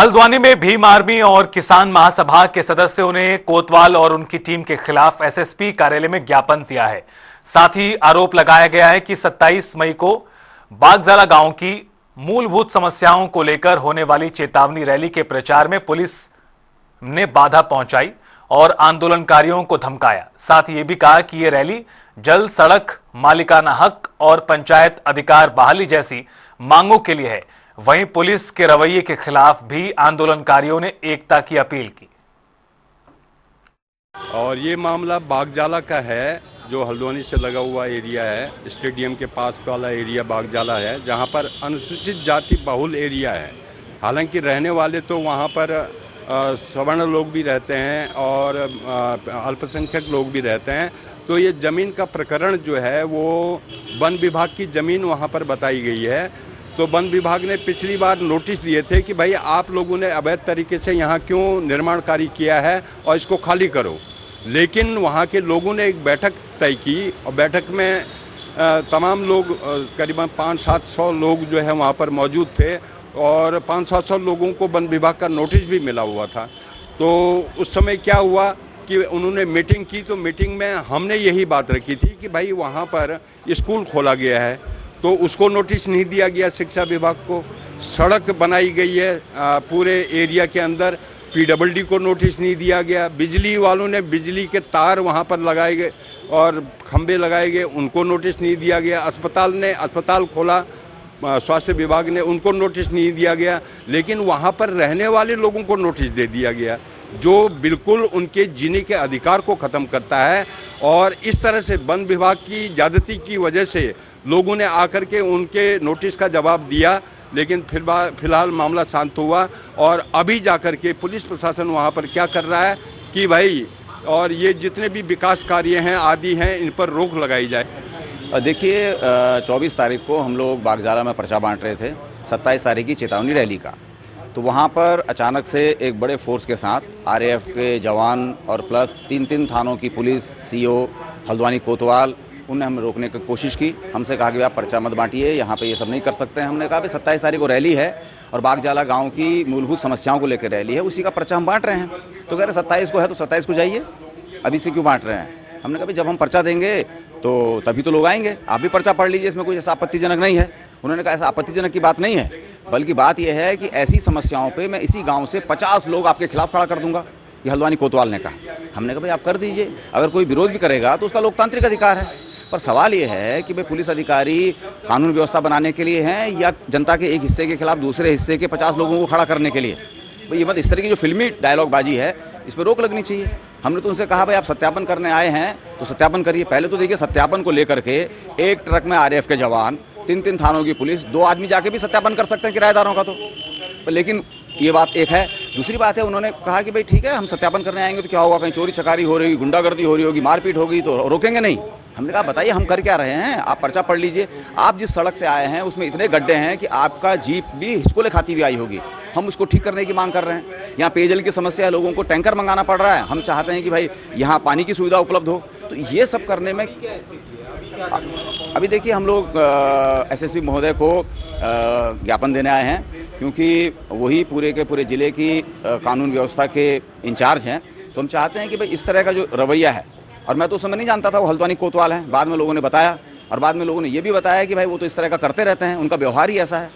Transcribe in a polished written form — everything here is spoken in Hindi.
हल्द्वानी में भीम आर्मी और किसान महासभा के सदस्यों ने कोतवाल और उनकी टीम के खिलाफ एसएसपी कार्यालय में ज्ञापन दिया है। साथ ही आरोप लगाया गया है कि 27 मई को बागजाला गांव की मूलभूत समस्याओं को लेकर होने वाली चेतावनी रैली के प्रचार में पुलिस ने बाधा पहुंचाई और आंदोलनकारियों को धमकाया। साथ ही यह भी कहा कि यह रैली जल, सड़क, मालिकाना हक और पंचायत अधिकार बहाली जैसी मांगों के लिए है। वहीं पुलिस के रवैये के खिलाफ भी आंदोलनकारियों ने एकता की अपील की। और ये मामला बागजाला का है, जो हल्द्वानी से लगा हुआ एरिया है, स्टेडियम के पास वाला एरिया बागजाला है, जहाँ पर अनुसूचित जाति बहुल एरिया है। हालांकि रहने वाले तो वहाँ पर सवर्ण लोग भी रहते हैं और अल्पसंख्यक लोग भी रहते हैं। तो ये ज़मीन का प्रकरण जो है वो वन विभाग की ज़मीन वहाँ पर बताई गई है। तो वन विभाग ने पिछली बार नोटिस दिए थे कि भाई आप लोगों ने अवैध तरीके से यहाँ क्यों निर्माण कार्य किया है और इसको खाली करो। लेकिन वहाँ के लोगों ने एक बैठक तय की और बैठक में तमाम लोग, करीबन 500-700 लोग जो है वहाँ पर मौजूद थे और 500-700 लोगों को वन विभाग का नोटिस भी मिला हुआ था। तो उस समय क्या हुआ कि उन्होंने मीटिंग की, तो मीटिंग में हमने यही बात रखी थी कि भाई वहाँ पर स्कूल खोला गया है तो उसको नोटिस नहीं दिया गया शिक्षा विभाग को। सड़क बनाई गई है पूरे एरिया के अंदर, पीडब्ल्यूडी को नोटिस नहीं दिया गया। बिजली वालों ने बिजली के तार वहाँ पर लगाए गए और खंभे लगाए गए, उनको नोटिस नहीं दिया गया। अस्पताल खोला स्वास्थ्य विभाग ने, उनको नोटिस नहीं दिया गया। लेकिन वहाँ पर रहने वाले लोगों को नोटिस दे दिया गया, जो बिल्कुल उनके जीने के अधिकार को ख़त्म करता है। और इस तरह से वन विभाग की ज़्यादती की वजह से लोगों ने आकर के उनके नोटिस का जवाब दिया। लेकिन फिलहाल मामला शांत हुआ और अभी जाकर के पुलिस प्रशासन वहाँ पर क्या कर रहा है कि भाई और ये जितने भी विकास कार्य हैं आदि हैं, इन पर रोक लगाई जाए। देखिए, 24 तारीख को हम लोग बागजाला में पर्चा बांट रहे थे 27 तारीख की चेतावनी रैली का। तो वहाँ पर अचानक से एक बड़े फोर्स के साथ आरएएफ के जवान और प्लस 3 थानों की पुलिस, सीओ हल्द्वानी कोतवाल, उन्हें हमें रोकने की कोशिश की। हमसे कहा कि आप पर्चा मत बांटिए, यहाँ पे ये सब नहीं कर सकते हैं। हमने कहा भाई 27 तारीख को रैली है और बागजाला गांव की मूलभूत समस्याओं को लेकर रैली है, उसी का पर्चा हम बांट रहे हैं। तो कह रहे 27 को है तो 27 को जाइए, अभी से क्यों बांट रहे हैं। हमने कहा भाई जब हम पर्चा देंगे तो तभी तो लोग आएंगे, आप भी पर्चा पढ़ लीजिए, इसमें कोई ऐसा आपत्तिजनक नहीं है। उन्होंने कहा ऐसा आपत्तिजनक की बात नहीं है, बल्कि बात यह है कि ऐसी समस्याओं पे मैं इसी गांव से 50 लोग आपके खिलाफ खड़ा कर दूंगा, ये हल्द्वानी कोतवाल ने कहा। हमने कहा भाई आप कर दीजिए, अगर कोई विरोध भी करेगा तो उसका लोकतांत्रिक अधिकार है। पर सवाल ये है कि भाई पुलिस अधिकारी कानून व्यवस्था बनाने के लिए हैं या जनता के एक हिस्से के खिलाफ दूसरे हिस्से के 50 लोगों को खड़ा करने के लिए। भाई ये मत इस तरह की जो फिल्मी डायलॉग बाजी है, इस पर रोक लगनी चाहिए। हमने तो उनसे कहा भाई आप सत्यापन करने आए हैं तो सत्यापन करिए। पहले तो देखिए, सत्यापन को लेकर के एक ट्रक में आरएएफ के जवान, 3 थानों की पुलिस, 2 आदमी जाके भी सत्यापन कर सकते हैं किराएदारों का। तो लेकिन ये बात एक है। दूसरी बात है, उन्होंने कहा कि भाई ठीक है हम सत्यापन करने आएंगे तो क्या होगा, कहीं चोरी चकारी हो रही होगी, गुंडागर्दी हो रही होगी, मारपीट होगी तो रोकेंगे नहीं। हमने कहा बताइए हम कर क्या रहे हैं, आप पर्चा पढ़ लीजिए। आप जिस सड़क से आए हैं उसमें इतने गड्ढे हैं कि आपका जीप भी हिचकोले खाती हुई आई होगी। हम उसको ठीक करने की मांग कर रहे हैं। यहाँ पेयजल की समस्या है, लोगों को टैंकर मंगाना पड़ रहा है, हम चाहते हैं कि भाई यहाँ पानी की सुविधा उपलब्ध हो। तो ये सब करने में अभी देखिए हम लोग एसएसपी महोदय को ज्ञापन देने आए हैं, क्योंकि वही पूरे के पूरे ज़िले की कानून व्यवस्था के इंचार्ज हैं। तो हम चाहते हैं कि भाई इस तरह का जो रवैया है, और मैं तो उस समय नहीं जानता था वो हल्द्वानी कोतवाल हैं, बाद में लोगों ने बताया और बाद में लोगों ने ये भी बताया कि भाई वो तो इस तरह का करते रहते हैं, उनका व्यवहार ही ऐसा है।